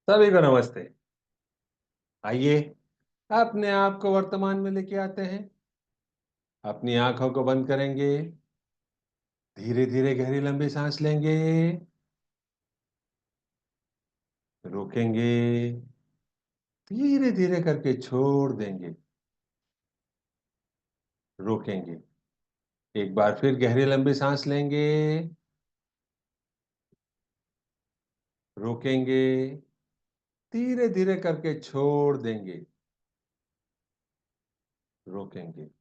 सभी को नमस्ते। आइए अपने आप को वर्तमान में लेके आते हैं। अपनी आंखों को बंद करेंगे। धीरे धीरे गहरी लंबी सांस लेंगे। रोकेंगे। धीरे धीरे करके छोड़ देंगे। रोकेंगे। एक बार फिर गहरी लंबी सांस लेंगे। रोकेंगे। धीरे धीरे करके छोड़ देंगे। रोकेंगे।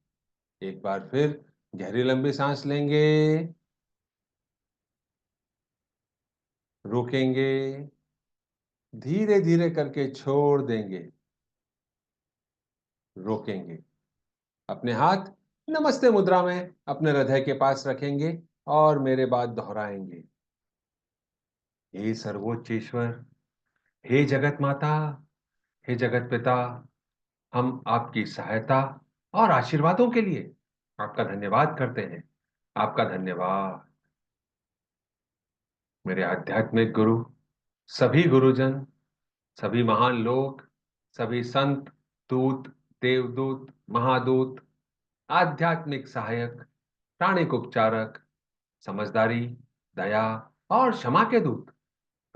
एक बार फिर गहरी लंबी सांस लेंगे। रोकेंगे। धीरे धीरे करके छोड़ देंगे। रोकेंगे। अपने हाथ नमस्ते मुद्रा में अपने हृदय के पास रखेंगे और मेरे बाद दोहराएंगे। हे सर्वोच्च ईश्वर, हे जगत माता, हे जगत पिता, हम आपकी सहायता और आशीर्वादों के लिए आपका धन्यवाद करते हैं। आपका धन्यवाद। मेरे आध्यात्मिक गुरु, सभी गुरुजन, सभी महान लोग, सभी संत, दूत, देवदूत, महादूत, आध्यात्मिक सहायक, प्राणिक उपचारक, समझदारी, दया और क्षमा के दूत,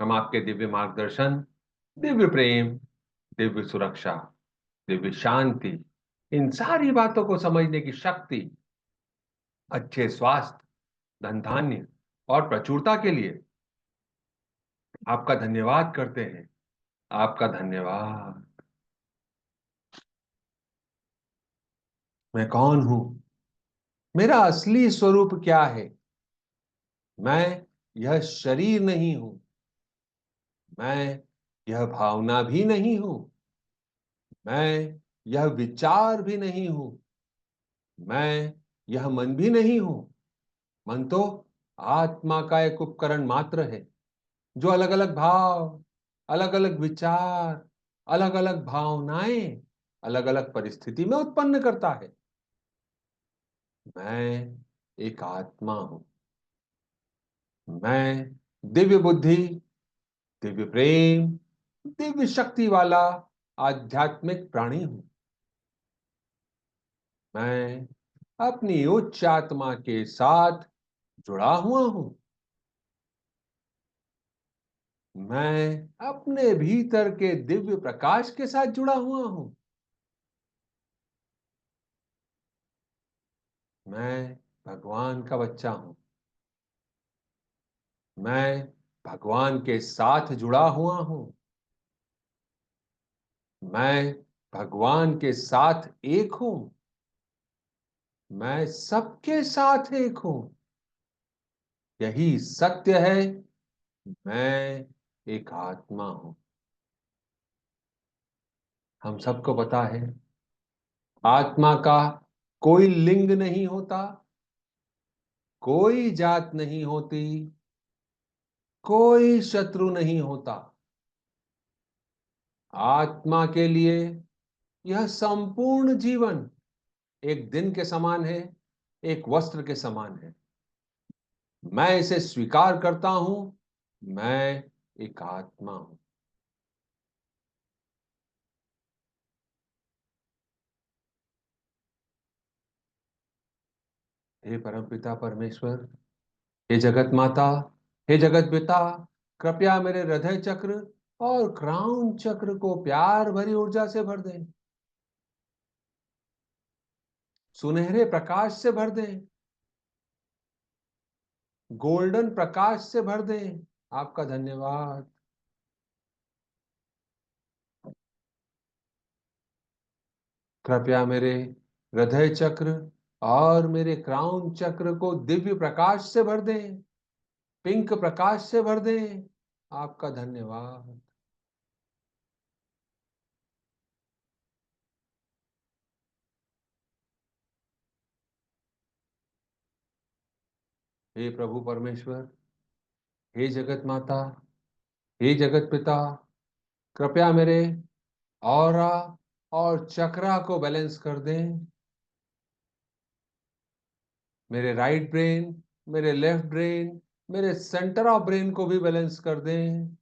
हम आपके दिव्य मार्गदर्शन, दिव्य प्रेम, दिव्य सुरक्षा, दिव्य शांति, इन सारी बातों को समझने की शक्ति, अच्छे स्वास्थ्य, धन धान्य और प्रचुरता के लिए आपका धन्यवाद करते हैं। आपका धन्यवाद। मैं कौन हूं? मेरा असली स्वरूप क्या है? मैं यह शरीर नहीं हूं। मैं यह भावना भी नहीं हूं। मैं यह विचार भी नहीं हूं। मैं यह मन भी नहीं हूं। मन तो आत्मा का एक उपकरण मात्र है, जो अलग अलग भाव, अलग अलग विचार, अलग अलग भावनाएं, अलग अलग परिस्थिति में उत्पन्न करता है। मैं एक आत्मा हूं। मैं दिव्य बुद्धि, दिव्य प्रेम, दिव्य शक्ति वाला आध्यात्मिक प्राणी हूं। मैं अपनी उच्च आत्मा के साथ जुड़ा हुआ हूं। मैं अपने भीतर के दिव्य प्रकाश के साथ जुड़ा हुआ हूं। मैं भगवान का बच्चा हूं। मैं भगवान के साथ जुड़ा हुआ हूं। मैं भगवान के साथ एक हूं। मैं सबके साथ एक हूं। यही सत्य है। मैं एक आत्मा हूं। हम सबको पता है, आत्मा का कोई लिंग नहीं होता, कोई जात नहीं होती, कोई शत्रु नहीं होता। आत्मा के लिए यह संपूर्ण जीवन एक दिन के समान है, एक वस्त्र के समान है। मैं इसे स्वीकार करता हूं। मैं एक आत्मा हूं। हे परमपिता परमेश्वर, हे जगत माता, हे जगत पिता, कृपया मेरे हृदय चक्र और क्राउन चक्र को प्यार भरी ऊर्जा से भर दें। सुनहरे प्रकाश से भर दें। गोल्डन प्रकाश से भर दें। आपका धन्यवाद। कृपया मेरे हृदय चक्र और मेरे क्राउन चक्र को दिव्य प्रकाश से भर दें, पिंक प्रकाश से भर दें। आपका धन्यवाद। हे प्रभु परमेश्वर, हे जगत माता, हे जगत पिता, कृपया मेरे ऑरा और चक्रा को बैलेंस कर दें। मेरे राइट ब्रेन, मेरे लेफ्ट ब्रेन, मेरे सेंटर ऑफ ब्रेन को भी बैलेंस कर दें।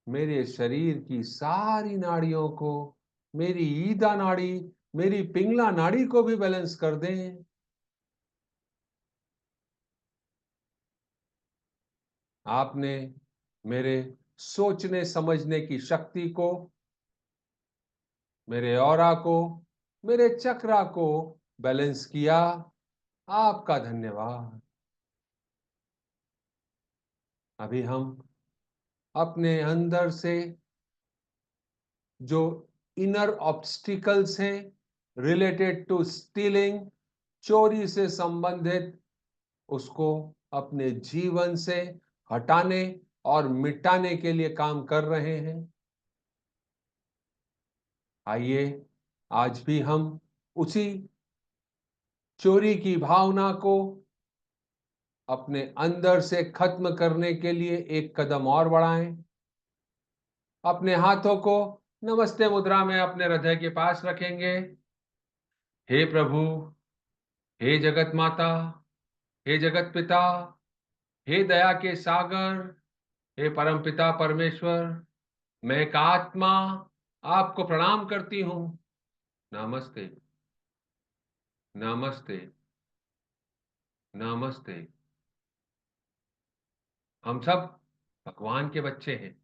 मेरे शरीर की सारी नाड़ियों को, मेरी ईदा नाड़ी, मेरी पिंगला नाड़ी को भी बैलेंस कर दें। आपने मेरे सोचने समझने की शक्ति को, मेरे ऑरा को, मेरे चक्रा को बैलेंस किया। आपका धन्यवाद। अभी हम अपने अंदर से जो इनर ऑब्स्टिकल्स हैं रिलेटेड टू स्टीलिंग, चोरी से संबंधित, उसको अपने जीवन से हटाने और मिटाने के लिए काम कर रहे हैं। आइए आज भी हम उसी चोरी की भावना को अपने अंदर से खत्म करने के लिए एक कदम और बढ़ाएं। अपने हाथों को नमस्ते मुद्रा में अपने हृदय के पास रखेंगे। हे प्रभु, हे जगत माता, हे जगत पिता, हे दया के सागर, हे परम पिता परमेश्वर, मैं एक आत्मा आपको प्रणाम करती हूँ। नमस्ते, नमस्ते, नमस्ते। हम सब भगवान के बच्चे हैं।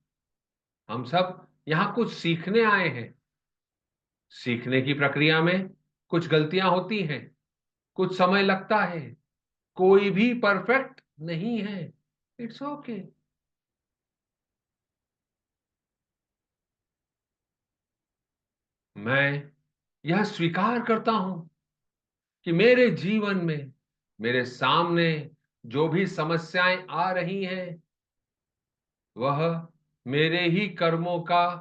हम सब यहाँ कुछ सीखने आए हैं। सीखने की प्रक्रिया में कुछ गलतियां होती हैं, कुछ समय लगता है। कोई भी परफेक्ट नहीं है। It's okay. मैं यह स्वीकार करता हूं कि मेरे जीवन में, मेरे सामने जो भी समस्याएं आ रही हैं, वह मेरे ही कर्मों का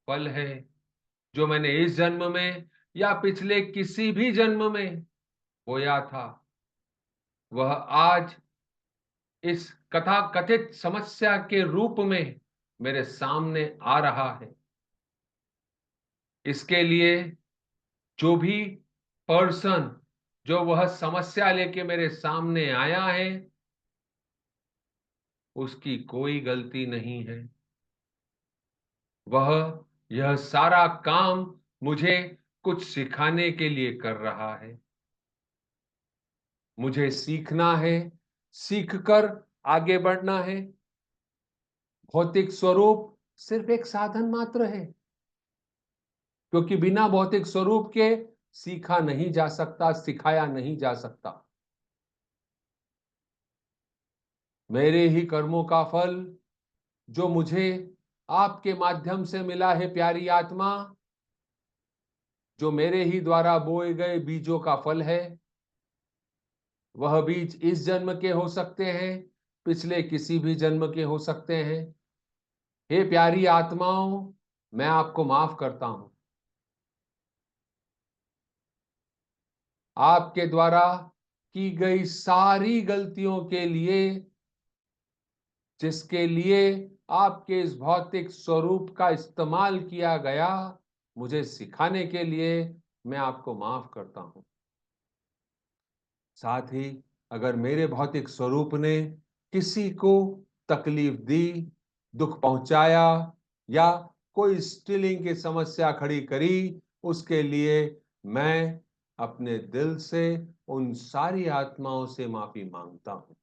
फल है, जो मैंने इस जन्म में या पिछले किसी भी जन्म में बोया था। वह आज इस कथा कथित समस्या के रूप में मेरे सामने आ रहा है। इसके लिए जो भी पर्सन, जो वह समस्या लेके मेरे सामने आया है, उसकी कोई गलती नहीं है। वह यह सारा काम मुझे कुछ सिखाने के लिए कर रहा है। मुझे सीखना है, सीखकर आगे बढ़ना है। भौतिक स्वरूप सिर्फ एक साधन मात्र है, क्योंकि बिना भौतिक स्वरूप के सीखा नहीं जा सकता, सिखाया नहीं जा सकता। मेरे ही कर्मों का फल जो मुझे आपके माध्यम से मिला है, प्यारी आत्मा, जो मेरे ही द्वारा बोए गए बीजों का फल है। वह बीज इस जन्म के हो सकते हैं, पिछले किसी भी जन्म के हो सकते हैं। हे प्यारी आत्माओं, मैं आपको माफ करता हूं। आपके द्वारा की गई सारी गलतियों के लिए, जिसके लिए आपके इस भौतिक स्वरूप का इस्तेमाल किया गया, मुझे सिखाने के लिए, मैं आपको माफ करता हूं। साथ ही अगर मेरे भौतिक स्वरूप ने किसी को तकलीफ दी, दुख पहुंचाया या कोई स्टीलिंग की समस्या खड़ी करी, उसके लिए मैं अपने दिल से उन सारी आत्माओं से माफी मांगता हूं।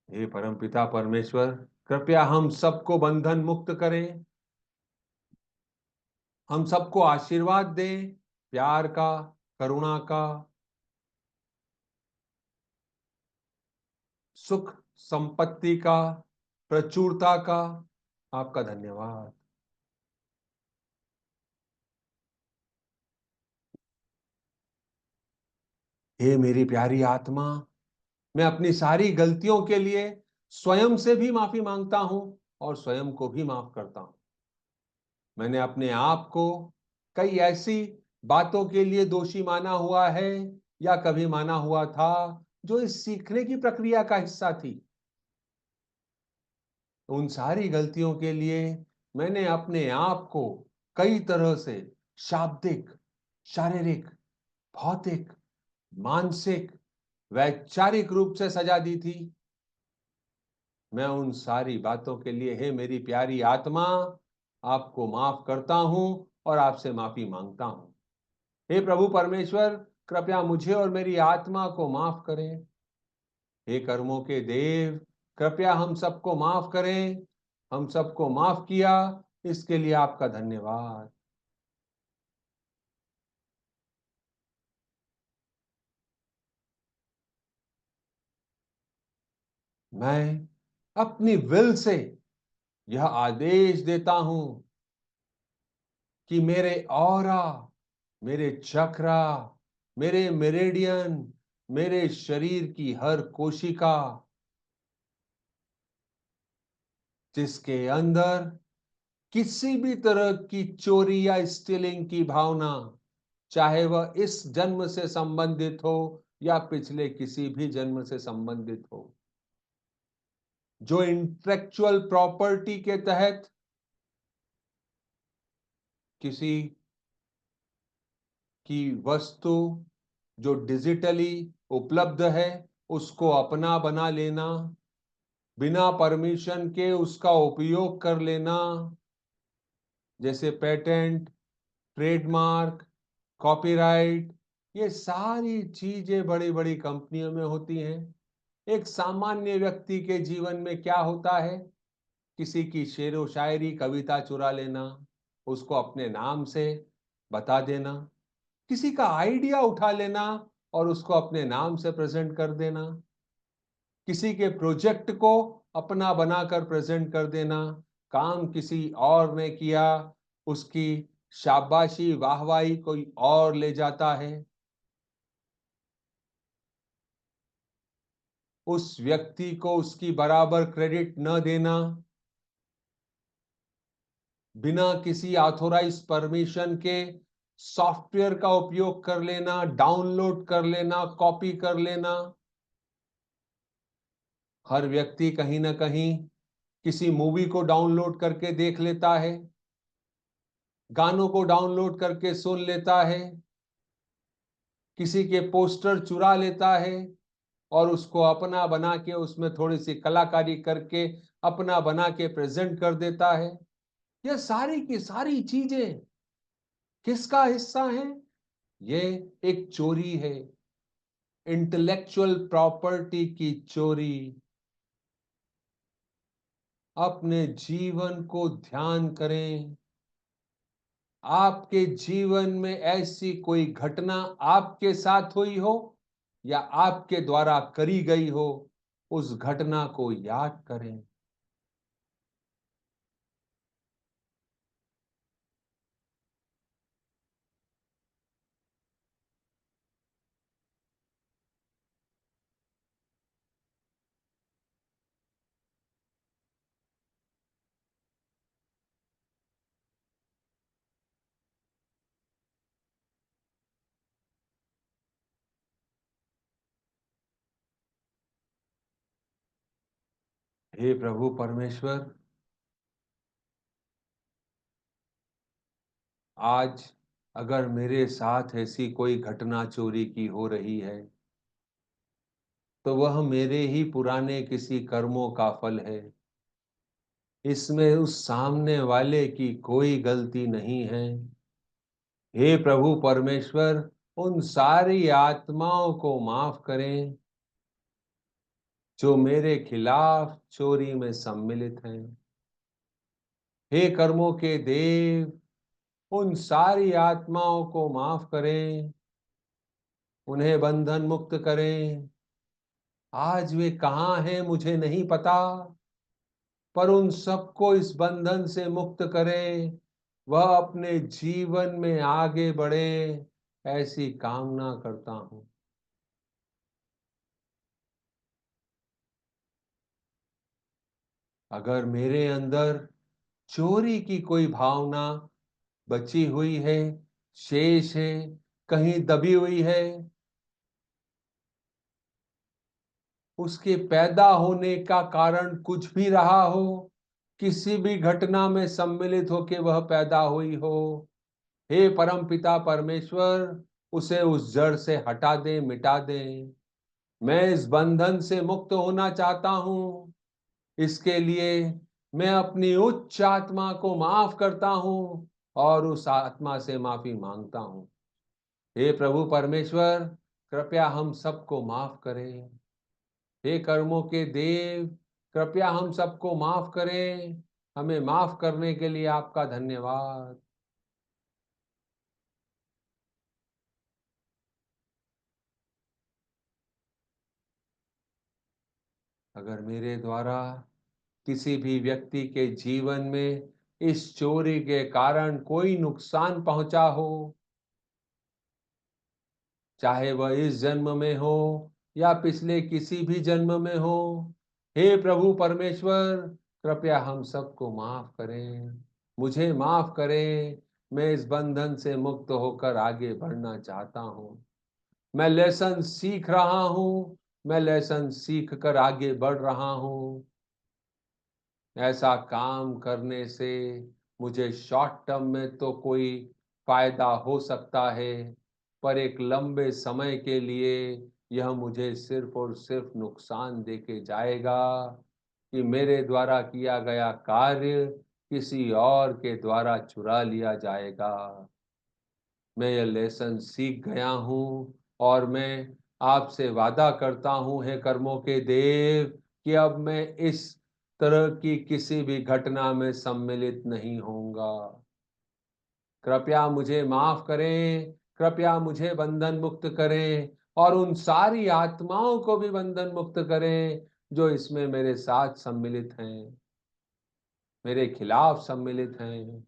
हे परमपिता परमेश्वर, कृपया हम सबको बंधन मुक्त करें। हम सबको आशीर्वाद दें, प्यार का, करुणा का, सुख संपत्ति का, प्रचुरता का। आपका धन्यवाद। हे मेरी प्यारी आत्मा, मैं अपनी सारी गलतियों के लिए स्वयं से भी माफी मांगता हूं और स्वयं को भी माफ करता हूं। मैंने अपने आप को कई ऐसी बातों के लिए दोषी माना हुआ है या कभी माना हुआ था, जो इस सीखने की प्रक्रिया का हिस्सा थी। उन सारी गलतियों के लिए मैंने अपने आप को कई तरह से शाब्दिक, शारीरिक, भौतिक, मानसिक, वैचारिक रूप से सजा दी थी। मैं उन सारी बातों के लिए, हे मेरी प्यारी आत्मा, आपको माफ करता हूं और आपसे माफी मांगता हूं। हे प्रभु परमेश्वर, कृपया मुझे और मेरी आत्मा को माफ करें। हे कर्मों के देव, कृपया हम सबको माफ करें। हम सबको माफ किया, इसके लिए आपका धन्यवाद। मैं अपनी विल से यह आदेश देता हूं कि मेरे ऑरा, मेरे चक्रा, मेरे मेरिडियन, मेरे शरीर की हर कोशिका, जिसके अंदर किसी भी तरह की चोरी या स्टीलिंग की भावना, चाहे वह इस जन्म से संबंधित हो या पिछले किसी भी जन्म से संबंधित हो, जो इंटेलेक्चुअल प्रॉपर्टी के तहत किसी की वस्तु जो डिजिटली उपलब्ध है उसको अपना बना लेना, बिना परमिशन के उसका उपयोग कर लेना, जैसे पेटेंट, ट्रेडमार्क, कॉपीराइट, ये सारी चीजें बड़ी बड़ी कंपनियों में होती हैं। एक सामान्य व्यक्ति के जीवन में क्या होता है? किसी की शेरो शायरी, कविता चुरा लेना, उसको अपने नाम से बता देना, किसी का आइडिया उठा लेना और उसको अपने नाम से प्रेजेंट कर देना, किसी के प्रोजेक्ट को अपना बनाकर प्रेजेंट कर देना, काम किसी और ने किया, उसकी शाबाशी वाहवाही कोई और ले जाता है, उस व्यक्ति को उसकी बराबर क्रेडिट न देना, बिना किसी ऑथोराइज परमिशन के सॉफ्टवेयर का उपयोग कर लेना, डाउनलोड कर लेना, कॉपी कर लेना। हर व्यक्ति कहीं ना कहीं किसी मूवी को डाउनलोड करके देख लेता है, गानों को डाउनलोड करके सुन लेता है, किसी के पोस्टर चुरा लेता है और उसको अपना बना के उसमें थोड़ी सी कलाकारी करके अपना बना के प्रेजेंट कर देता है। यह सारी की सारी चीजें किसका हिस्सा है? ये एक चोरी है, इंटेलेक्चुअल प्रॉपर्टी की चोरी। अपने जीवन को ध्यान करें। आपके जीवन में ऐसी कोई घटना आपके साथ हुई हो या आपके द्वारा करी गई हो, उस घटना को याद करें। हे प्रभु परमेश्वर, आज अगर मेरे साथ ऐसी कोई घटना चोरी की हो रही है, तो वह मेरे ही पुराने किसी कर्मों का फल है। इसमें उस सामने वाले की कोई गलती नहीं है। हे प्रभु परमेश्वर, उन सारी आत्माओं को माफ करें जो मेरे खिलाफ चोरी में सम्मिलित हैं। हे कर्मों के देव, उन सारी आत्माओं को माफ करें, उन्हें बंधन मुक्त करें। आज वे कहाँ हैं मुझे नहीं पता, पर उन सबको इस बंधन से मुक्त करें, वह अपने जीवन में आगे बढ़े, ऐसी कामना करता हूं। अगर मेरे अंदर चोरी की कोई भावना बची हुई है, शेष है, कहीं दबी हुई है, उसके पैदा होने का कारण कुछ भी रहा हो, किसी भी घटना में सम्मिलित होकर वह पैदा हुई हो, हे परम पिता परमेश्वर, उसे उस जड़ से हटा दे, मिटा दे। मैं इस बंधन से मुक्त होना चाहता हूं। इसके लिए मैं अपनी उच्च आत्मा को माफ करता हूँ और उस आत्मा से माफी मांगता हूँ। हे प्रभु परमेश्वर, कृपया हम सबको माफ करें। हे कर्मों के देव, कृपया हम सबको माफ करें। हमें माफ करने के लिए आपका धन्यवाद। अगर मेरे द्वारा किसी भी व्यक्ति के जीवन में इस चोरी के कारण कोई नुकसान पहुंचा हो, चाहे वह इस जन्म में हो या पिछले किसी भी जन्म में हो, हे प्रभु परमेश्वर, कृपया हम सबको माफ करें। मुझे माफ करें। मैं इस बंधन से मुक्त होकर आगे बढ़ना चाहता हूँ। मैं लेसन सीख रहा हूँ। मैं लेसन सीख कर आगे बढ़ रहा हूँ। ऐसा काम करने से मुझे शॉर्ट टर्म में तो कोई फायदा हो सकता है, पर एक लंबे समय के लिए यह मुझे सिर्फ और सिर्फ नुकसान देके जाएगा कि मेरे द्वारा किया गया कार्य किसी और के द्वारा चुरा लिया जाएगा। मैं यह लेसन सीख गया हूँ और मैं आपसे वादा करता हूँ, हे कर्मों के देव, कि अब मैं इस तरह की किसी भी घटना में सम्मिलित नहीं होऊंगा। कृपया मुझे माफ करें। कृपया मुझे बंधन मुक्त करें और उन सारी आत्माओं को भी बंधन मुक्त करें जो इसमें मेरे साथ सम्मिलित हैं, मेरे खिलाफ सम्मिलित हैं।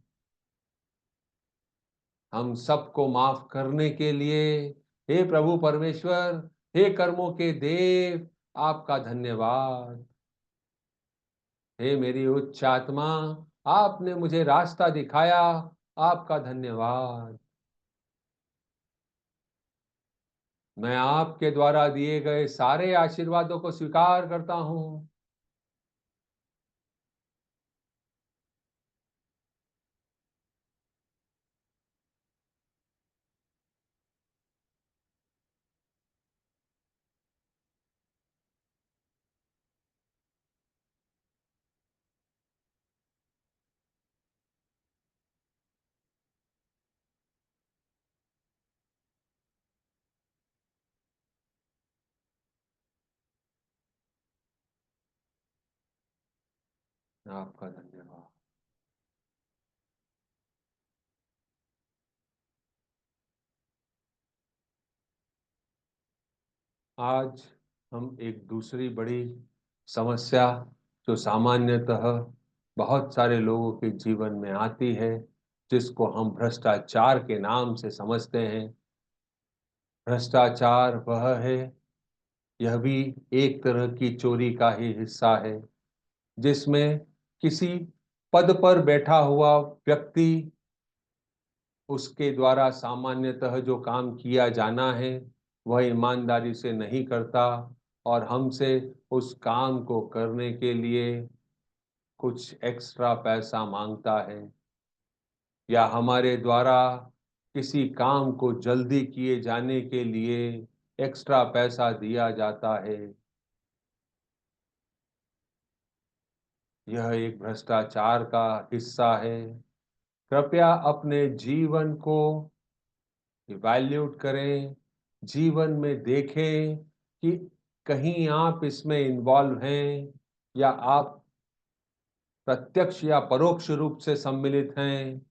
हम सबको माफ करने के लिए, हे प्रभु परमेश्वर, हे कर्मों के देव, आपका धन्यवाद। हे मेरी उच्च आत्मा, आपने मुझे रास्ता दिखाया, आपका धन्यवाद। मैं आपके द्वारा दिए गए सारे आशीर्वादों को स्वीकार करता हूँ। आपका धन्यवाद। आज हम एक दूसरी बड़ी समस्या जो सामान्यतः बहुत सारे लोगों के जीवन में आती है, जिसको हम भ्रष्टाचार के नाम से समझते हैं। भ्रष्टाचार वह है, यह भी एक तरह की चोरी का ही हिस्सा है, जिसमें किसी पद पर बैठा हुआ व्यक्ति, उसके द्वारा सामान्यतः जो काम किया जाना है वह ईमानदारी से नहीं करता और हमसे उस काम को करने के लिए कुछ एक्स्ट्रा पैसा मांगता है, या हमारे द्वारा किसी काम को जल्दी किए जाने के लिए एक्स्ट्रा पैसा दिया जाता है। यह एक भ्रष्टाचार का हिस्सा है। कृपया अपने जीवन को इवैल्यूएट करें, जीवन में देखें कि कहीं आप इसमें इन्वॉल्व हैं या आप प्रत्यक्ष या परोक्ष रूप से सम्मिलित हैं।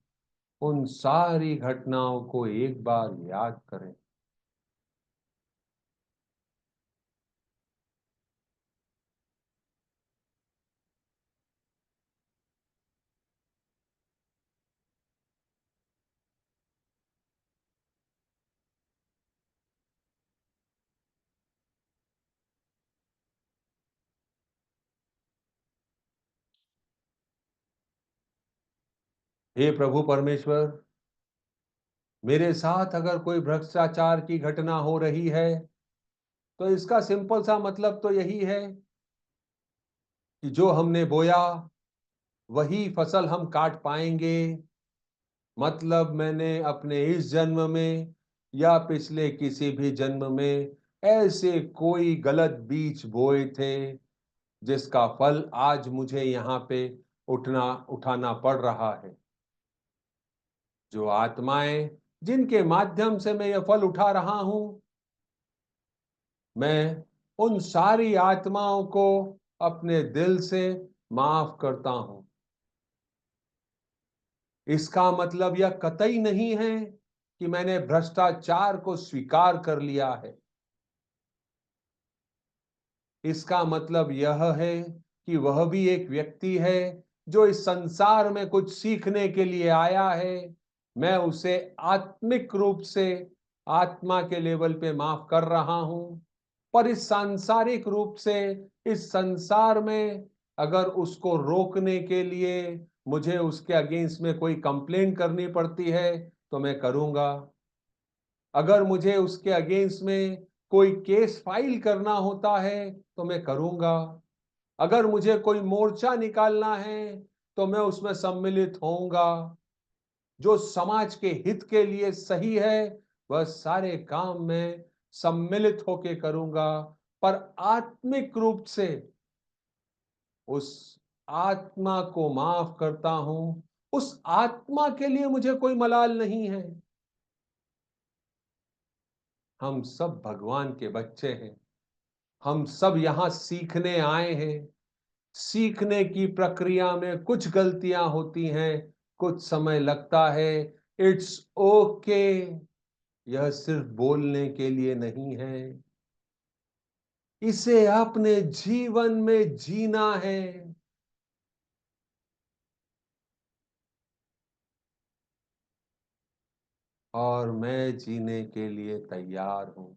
उन सारी घटनाओं को एक बार याद करें। हे प्रभु परमेश्वर, मेरे साथ अगर कोई भ्रष्टाचार की घटना हो रही है, तो इसका सिंपल सा मतलब तो यही है कि जो हमने बोया वही फसल हम काट पाएंगे। मतलब मैंने अपने इस जन्म में या पिछले किसी भी जन्म में ऐसे कोई गलत बीज बोए थे जिसका फल आज मुझे यहाँ पे उठाना पड़ रहा है। जो आत्माएं जिनके माध्यम से मैं यह फल उठा रहा हूं, मैं उन सारी आत्माओं को अपने दिल से माफ करता हूं। इसका मतलब यह कतई नहीं है कि मैंने भ्रष्टाचार को स्वीकार कर लिया है। इसका मतलब यह है कि वह भी एक व्यक्ति है जो इस संसार में कुछ सीखने के लिए आया है। मैं उसे आत्मिक रूप से आत्मा के लेवल पे माफ कर रहा हूं, पर इस सांसारिक रूप से इस संसार में अगर उसको रोकने के लिए मुझे उसके अगेंस्ट में कोई कंप्लेन करनी पड़ती है तो मैं करूंगा। अगर मुझे उसके अगेंस्ट में कोई केस फाइल करना होता है तो मैं करूंगा। अगर मुझे कोई मोर्चा निकालना है तो मैं उसमें सम्मिलित होऊंगा। जो समाज के हित के लिए सही है वह सारे काम में सम्मिलित होके करूंगा, पर आत्मिक रूप से उस आत्मा को माफ करता हूं। उस आत्मा के लिए मुझे कोई मलाल नहीं है। हम सब भगवान के बच्चे हैं। हम सब यहां सीखने आए हैं। सीखने की प्रक्रिया में कुछ गलतियां होती हैं, कुछ समय लगता है। It's okay. यह सिर्फ बोलने के लिए नहीं है, इसे अपने जीवन में जीना है। और मैं जीने के लिए तैयार हूं।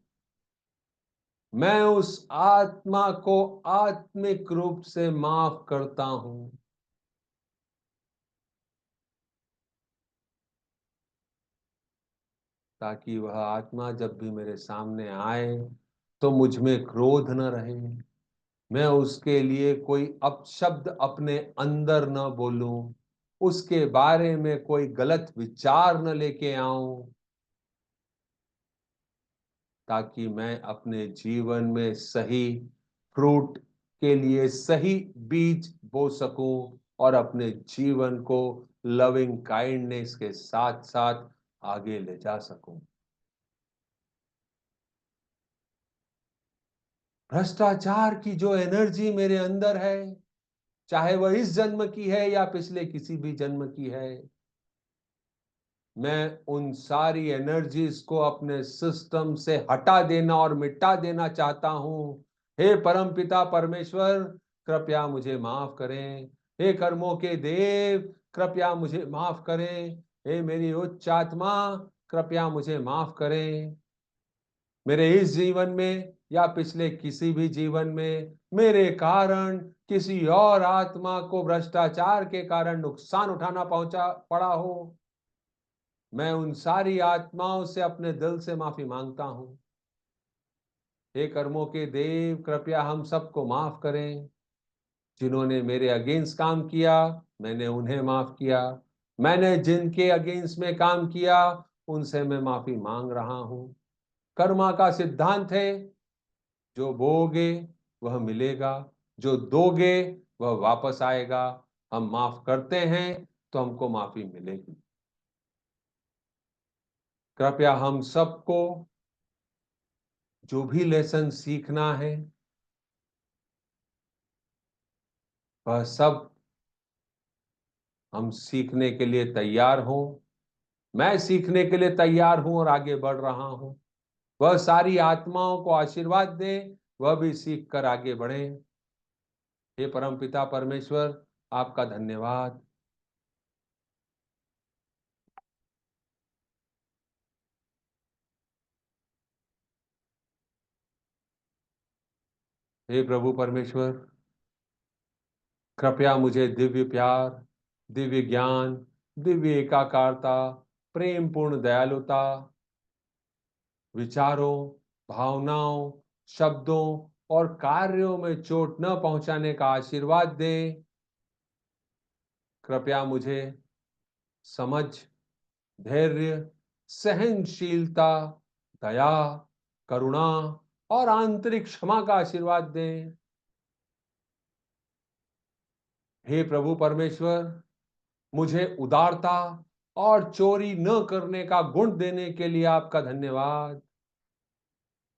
मैं उस आत्मा को आत्मिक रूप से माफ करता हूं, ताकि वह आत्मा जब भी मेरे सामने आए तो मुझ में क्रोध न रहे। मैं उसके लिए कोई अपशब्द अपने अंदर न बोलूं, उसके बारे में कोई गलत विचार न लेके आऊं, ताकि मैं अपने जीवन में सही फ्रूट के लिए सही बीज बो सकूं और अपने जीवन को लविंग काइंडनेस के साथ साथ आगे ले जा सकूं। भ्रष्टाचार की जो एनर्जी मेरे अंदर है, चाहे वह इस जन्म की है या पिछले किसी भी जन्म की है, मैं उन सारी एनर्जीज को अपने सिस्टम से हटा देना और मिटा देना चाहता हूं। हे परमपिता परमेश्वर, कृपया मुझे माफ करें। हे कर्मों के देव, कृपया मुझे माफ करें। हे मेरी उच्च आत्मा, कृपया मुझे माफ करें। मेरे इस जीवन में या पिछले किसी भी जीवन में मेरे कारण किसी और आत्मा को भ्रष्टाचार के कारण नुकसान उठाना पहुंचा पड़ा हो, मैं उन सारी आत्माओं से अपने दिल से माफी मांगता हूं। हे कर्मों के देव, कृपया हम सबको माफ करें। जिन्होंने मेरे अगेंस्ट काम किया, मैंने उन्हें माफ किया। मैंने जिनके अगेंस्ट में काम किया, उनसे मैं माफी मांग रहा हूं। कर्मा का सिद्धांत है, जो बोगे वह मिलेगा, जो दोगे वह वापस आएगा। हम माफ करते हैं तो हमको माफी मिलेगी। कृपया हम सबको जो भी लेसन सीखना है वह सब हम सीखने के लिए तैयार हों। मैं सीखने के लिए तैयार हूं और आगे बढ़ रहा हूं। वह सारी आत्माओं को आशीर्वाद दें, वह भी सीख कर आगे बढ़ें। हे परम पिता परमेश्वर, आपका धन्यवाद। हे प्रभु परमेश्वर, कृपया मुझे दिव्य प्यार, दिव्य ज्ञान, दिव्य एकाकारता, प्रेम पूर्ण दयालुता, विचारों, भावनाओं, शब्दों और कार्यों में चोट न पहुंचाने का आशीर्वाद दें। कृपया मुझे समझ, धैर्य, सहनशीलता, दया, करुणा और आंतरिक क्षमा का आशीर्वाद दें। हे प्रभु परमेश्वर, मुझे उदारता और चोरी न करने का गुण देने के लिए आपका धन्यवाद।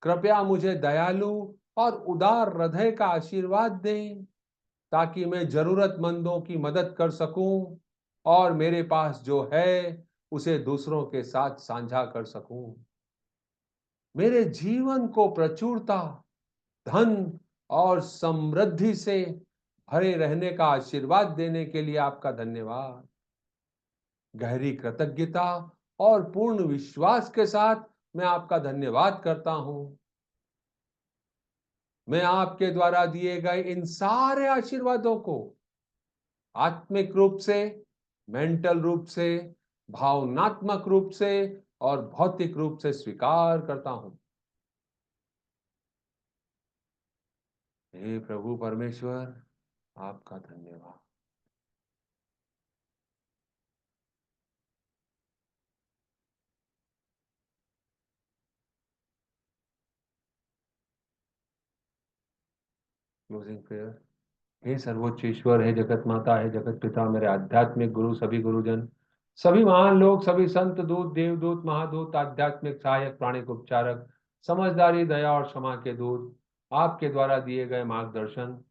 कृपया मुझे दयालु और उदार हृदय का आशीर्वाद दें, ताकि मैं जरूरतमंदों की मदद कर सकूं और मेरे पास जो है उसे दूसरों के साथ साझा कर सकूं। मेरे जीवन को प्रचुरता, धन और समृद्धि से भरे रहने का आशीर्वाद देने के लिए आपका धन्यवाद। गहरी कृतज्ञता और पूर्ण विश्वास के साथ मैं आपका धन्यवाद करता हूं। मैं आपके द्वारा दिए गए इन सारे आशीर्वादों को आत्मिक रूप से, मेंटल रूप से, भावनात्मक रूप से और भौतिक रूप से स्वीकार करता हूं। हे प्रभु परमेश्वर, आपका धन्यवाद। Closing prayer. हे सर्वोच्च ईश्वर, हे जगत माता, हे जगत पिता, मेरे आध्यात्मिक गुरु, सभी गुरुजन, सभी महान लोग, सभी संत दूत, देवदूत, महादूत, आध्यात्मिक सहायक, प्राणिक उपचारक, समझदारी, दया और क्षमा के दूत, आपके द्वारा दिए गए मार्गदर्शन,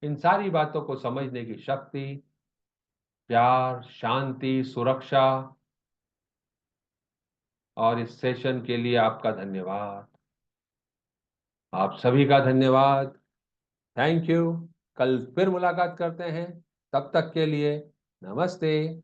इन सारी बातों को समझने की शक्ति, प्यार, शांति, सुरक्षा और इस सेशन के लिए आपका धन्यवाद। आप सभी का धन्यवाद। Thank you. कल फिर मुलाकात करते हैं। तब तक के लिए नमस्ते।